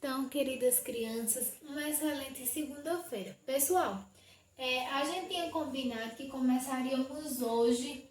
Então, queridas crianças, uma excelente segunda-feira. Pessoal, a gente tinha combinado que começaríamos hoje,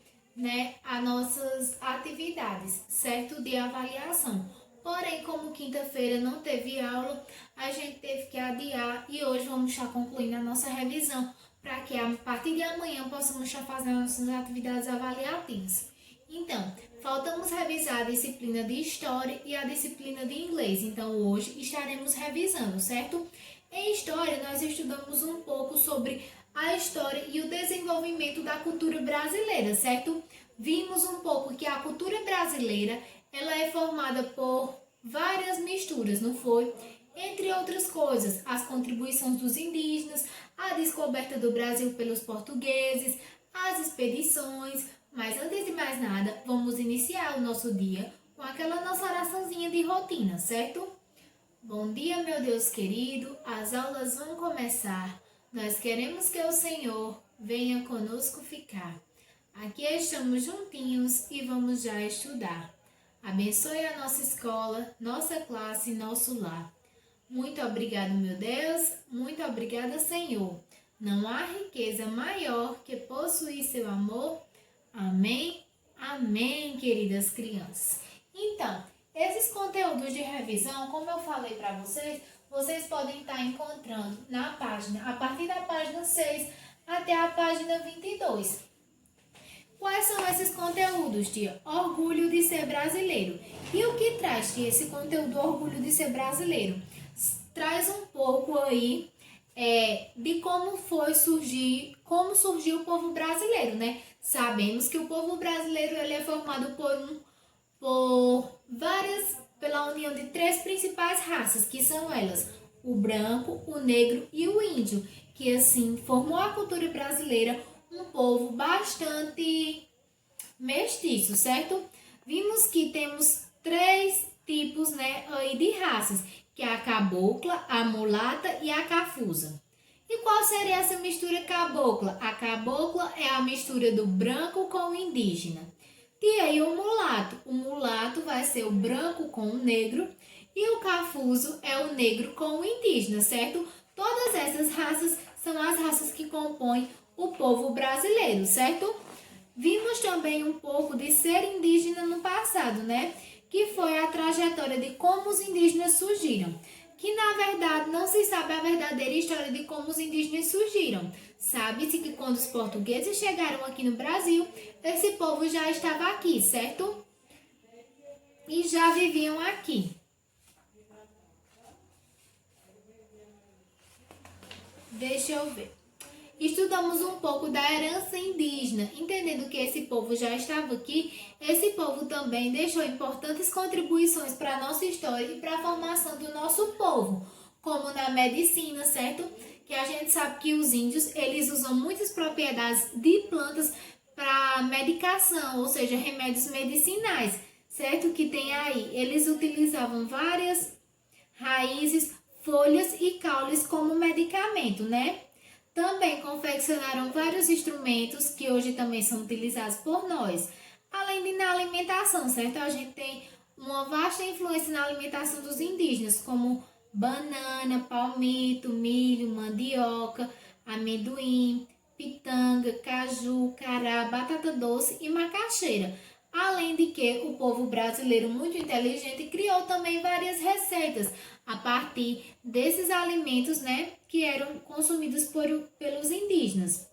as nossas atividades, certo? De avaliação. Porém, como quinta-feira não teve aula, a gente teve que adiar e hoje vamos estar concluindo a nossa revisão para que a partir de amanhã possamos estar fazendo nossas atividades avaliativas. Então, faltamos revisar a disciplina de História e a disciplina de Inglês. Então, hoje estaremos revisando, certo? Em História, nós estudamos um pouco sobre a história e o desenvolvimento da cultura brasileira, certo? Vimos um pouco que a cultura brasileira, ela é formada por várias misturas, não foi? Entre outras coisas, as contribuições dos indígenas, a descoberta do Brasil pelos portugueses, as expedições. Mas antes de mais nada, vamos iniciar o nosso dia com aquela nossa oraçãozinha de rotina, certo? Bom dia, meu Deus querido, as aulas vão começar. Nós queremos que o Senhor venha conosco ficar. Aqui estamos juntinhos e vamos já estudar. Abençoe a nossa escola, nossa classe e nosso lar. Muito obrigado, meu Deus, muito obrigada, Senhor. Não há riqueza maior que possuir seu amor. Amém? Amém, queridas crianças. Então, esses conteúdos de revisão, como eu falei para vocês, vocês podem estar encontrando na página, a partir da página 6 até a página 22. Quais são esses conteúdos, tia? Orgulho de ser brasileiro. E o que traz, tia, esse conteúdo orgulho de ser brasileiro? Traz um pouco aí de como surgiu o povo brasileiro, né? Sabemos que o povo brasileiro ele é formado pela união de três principais raças, que são elas, o branco, o negro e o índio, que assim formou a cultura brasileira, um povo bastante mestiço, certo? Vimos que temos três tipos, aí de raças, que é a cabocla, a mulata e a cafusa. E qual seria essa mistura cabocla? A cabocla é a mistura do branco com o indígena. E aí o mulato? O mulato vai ser o branco com o negro e o cafuso é o negro com o indígena, certo? Todas essas raças são as raças que compõem o povo brasileiro, certo? Vimos também um pouco de ser indígena no passado, que foi a trajetória de como os indígenas surgiram. Que na verdade não se sabe a verdadeira história de como os indígenas surgiram. Sabe-se que quando os portugueses chegaram aqui no Brasil, esse povo já estava aqui, certo? E já viviam aqui. Deixa eu ver. Estudamos um pouco da herança indígena, entendendo que esse povo já estava aqui, esse povo também deixou importantes contribuições para a nossa história e para a formação do nosso povo, como na medicina, certo? Que a gente sabe que os índios, eles usam muitas propriedades de plantas para medicação, ou seja, remédios medicinais, certo? Que tem aí, eles utilizavam várias raízes, folhas e caules como medicamento, Também confeccionaram vários instrumentos que hoje também são utilizados por nós. Além de na alimentação, certo? A gente tem uma vasta influência na alimentação dos indígenas, como banana, palmito, milho, mandioca, amendoim, pitanga, caju, cará, batata doce e macaxeira. Além de que o povo brasileiro, muito inteligente, criou também várias receitas a partir desses alimentos, que eram consumidos pelos indígenas.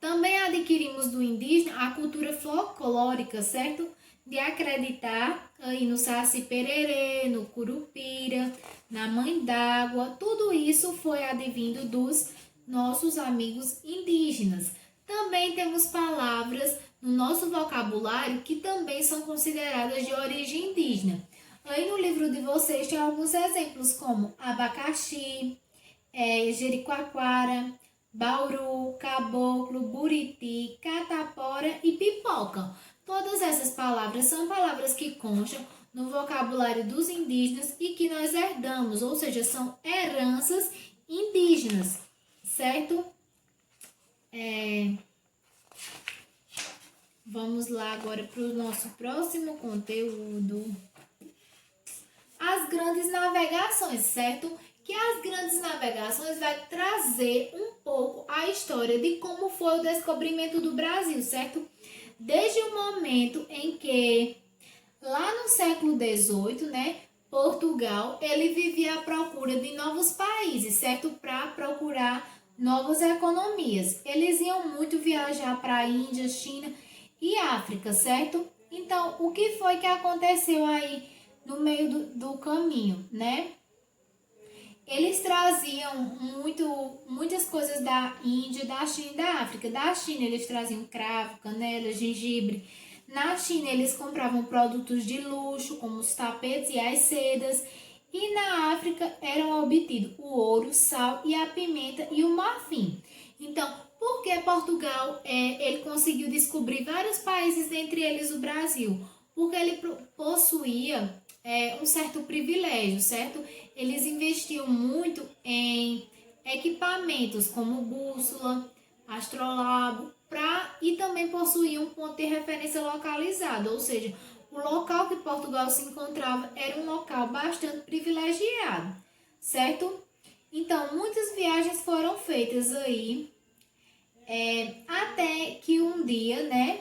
Também adquirimos do indígena a cultura folclórica, certo? De acreditar aí no Saci Pererê, no Curupira, na Mãe d'Água. Tudo isso foi advindo dos nossos amigos indígenas. Também temos palavras no nosso vocabulário que também são consideradas de origem indígena. Aí no livro de vocês tem alguns exemplos como abacaxi, jericoacoara, bauru, caboclo, buriti, catapora e pipoca. Todas essas palavras são palavras que constam no vocabulário dos indígenas e que nós herdamos, ou seja, são heranças indígenas, certo? Vamos lá agora para o nosso próximo conteúdo. as grandes navegações, certo? Que as grandes navegações vai trazer um pouco a história de como foi o descobrimento do Brasil, certo? Desde o momento em que, lá no século XVIII, né, Portugal, ele vivia à procura de novos países, certo? Para procurar novas economias. Eles iam muito viajar para a Índia, China e África, certo? Então, o que foi que aconteceu aí no meio do caminho, né? Eles traziam muitas coisas da Índia, da China e da África. Da China eles traziam cravo, canela, gengibre. Na China eles compravam produtos de luxo, como os tapetes e as sedas. E na África eram obtidos o ouro, o sal e a pimenta e o marfim. Então, por que Portugal ele conseguiu descobrir vários países, entre eles o Brasil? Porque ele possuía um certo privilégio, certo? Eles investiam muito em equipamentos como bússola, astrolabe, e também possuíam um ponto de referência localizado, ou seja, o local que Portugal se encontrava era um local bastante privilegiado, certo? Então, muitas viagens foram feitas aí, até que um dia, né,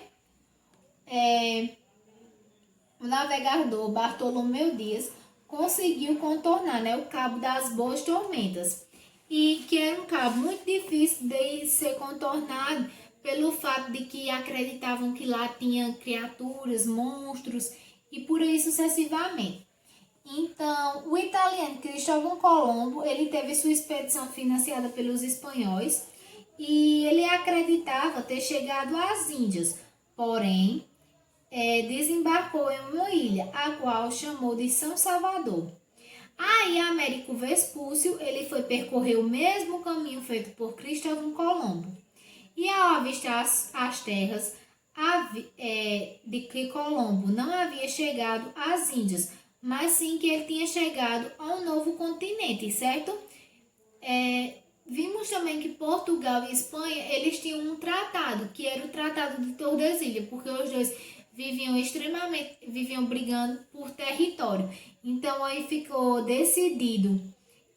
o navegador Bartolomeu Dias conseguiu contornar, né, o Cabo das Boas Tormentas, e que era um cabo muito difícil de ser contornado pelo fato de que acreditavam que lá tinha criaturas, monstros e por aí sucessivamente. Então, o italiano Cristóvão Colombo, ele teve sua expedição financiada pelos espanhóis e ele acreditava ter chegado às Índias, porém, desembarcou em uma ilha, a qual chamou de São Salvador. Aí, Américo Vespúcio, ele foi percorrer o mesmo caminho feito por Cristóvão Colombo. E ao avistar as terras de que Colombo não havia chegado às Índias, mas sim que ele tinha chegado a um novo continente, certo? Vimos também que Portugal e Espanha, eles tinham um tratado, que era o Tratado de Tordesilhas, porque os dois viviam brigando por território. Então aí ficou decidido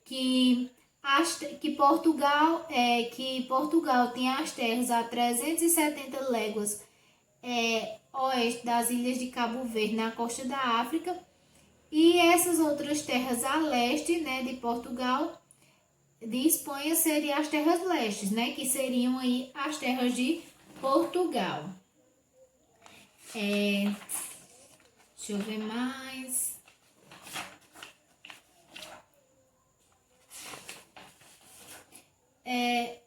que Portugal tinha as terras a 370 léguas oeste das ilhas de Cabo Verde, na costa da África, e essas outras terras a leste, né, de Portugal, de Espanha, seriam as terras lestes, né, que seriam aí as terras de Portugal. Deixa eu ver mais.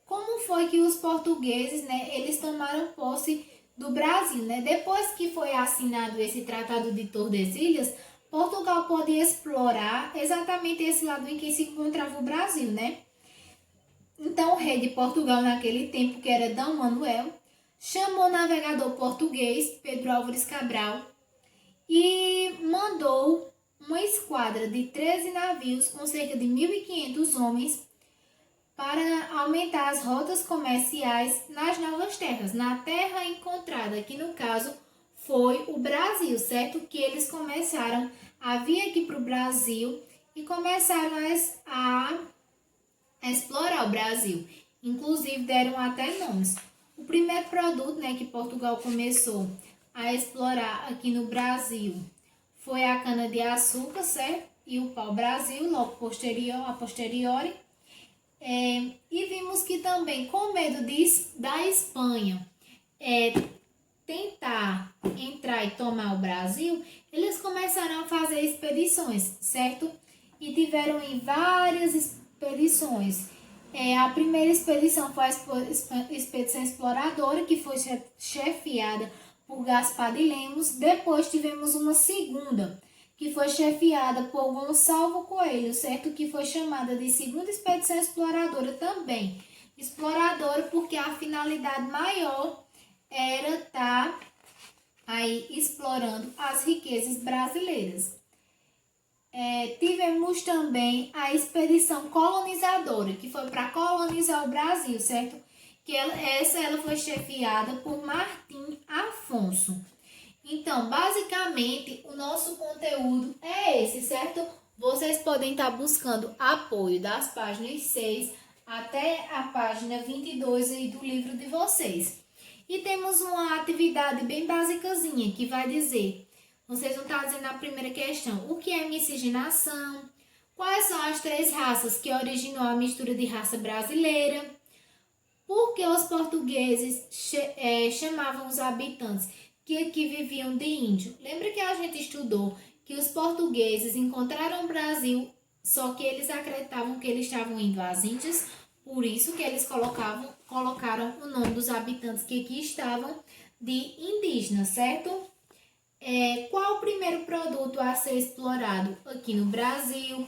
Como foi que os portugueses, né, eles tomaram posse do Brasil, né? Depois que foi assinado esse Tratado de Tordesilhas, Portugal pôde explorar exatamente esse lado em que se encontrava o Brasil, né? Então, o rei de Portugal naquele tempo, que era D. Manuel, chamou o navegador português, Pedro Álvares Cabral, e mandou uma esquadra de 13 navios com cerca de 1.500 homens para aumentar as rotas comerciais nas novas terras, na terra encontrada, que no caso foi o Brasil, certo? Que eles começaram a vir aqui para o Brasil e começaram a explorar o Brasil. Inclusive deram até nomes. O primeiro produto, né, que Portugal começou a explorar aqui no Brasil foi a cana-de-açúcar, certo? E o pau-brasil, logo a posteriori. E vimos que também, com medo da Espanha tentar entrar e tomar o Brasil, eles começaram a fazer expedições, certo? E tiveram em várias expedições. A primeira expedição foi a expedição exploradora, que foi chefiada por Gaspar de Lemos. Depois tivemos uma segunda, que foi chefiada por Gonçalvo Coelho, certo? Que foi chamada de segunda expedição exploradora também. Exploradora porque a finalidade maior era estar aí explorando as riquezas brasileiras. Tivemos também a expedição colonizadora, que foi para colonizar o Brasil, certo? Que ela foi chefiada por Martim Afonso. Então, basicamente, o nosso conteúdo é esse, certo? vocês podem estar buscando apoio das páginas 6 até a página 22 aí do livro de vocês. E temos uma atividade bem basicazinha que vai dizer, vocês vão estar dizendo na primeira questão, o que é miscigenação? Quais são as 3 raças que originou a mistura de raça brasileira? Por que os portugueses chamavam os habitantes que aqui viviam de índio? Lembra que a gente estudou que os portugueses encontraram o Brasil, só que eles acreditavam que eles estavam indo às Índias, por isso que eles colocaram o nome dos habitantes que aqui estavam de indígenas, certo? Qual o primeiro produto a ser explorado aqui no Brasil?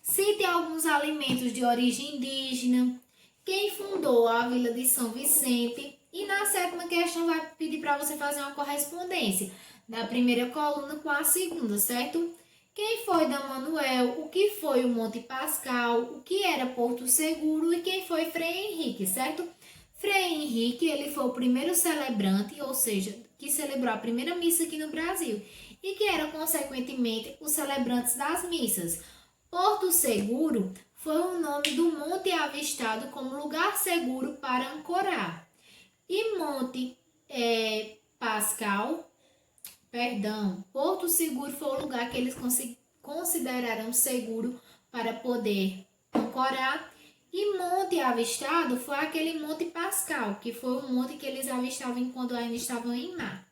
Cite alguns alimentos de origem indígena. Quem fundou a Vila de São Vicente? E na 7ª questão vai pedir para você fazer uma correspondência da primeira coluna com a segunda, certo? Quem foi D. Manuel? O que foi o Monte Pascal? O que era Porto Seguro? E quem foi Frei Henrique, certo? Frei Henrique, ele foi o primeiro celebrante, ou seja, que celebrou a primeira missa aqui no Brasil e que era, consequentemente, os celebrantes das missas. Porto Seguro foi o nome do monte avistado como lugar seguro para ancorar. E Monte Porto Seguro foi o lugar que eles consideraram seguro para poder ancorar. E Monte avistado foi aquele Monte Pascal, que foi o monte que eles avistavam quando ainda estavam em mar.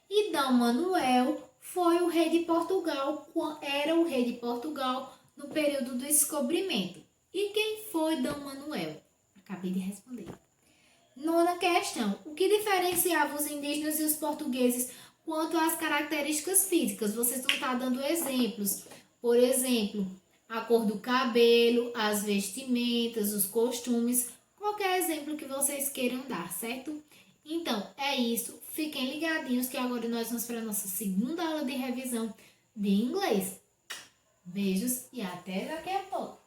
E D. Manuel foi o rei de Portugal, era o rei de Portugal no período do descobrimento. E quem foi D. Manuel? Acabei de responder. 9ª questão. O que diferenciava os indígenas e os portugueses quanto às características físicas? Vocês vão estar dando exemplos. Por exemplo, a cor do cabelo, as vestimentas, os costumes, qualquer exemplo que vocês queiram dar, certo? Então, é isso. Fiquem ligadinhos que agora nós vamos para a nossa segunda aula de revisão de inglês. Beijos e até daqui a pouco.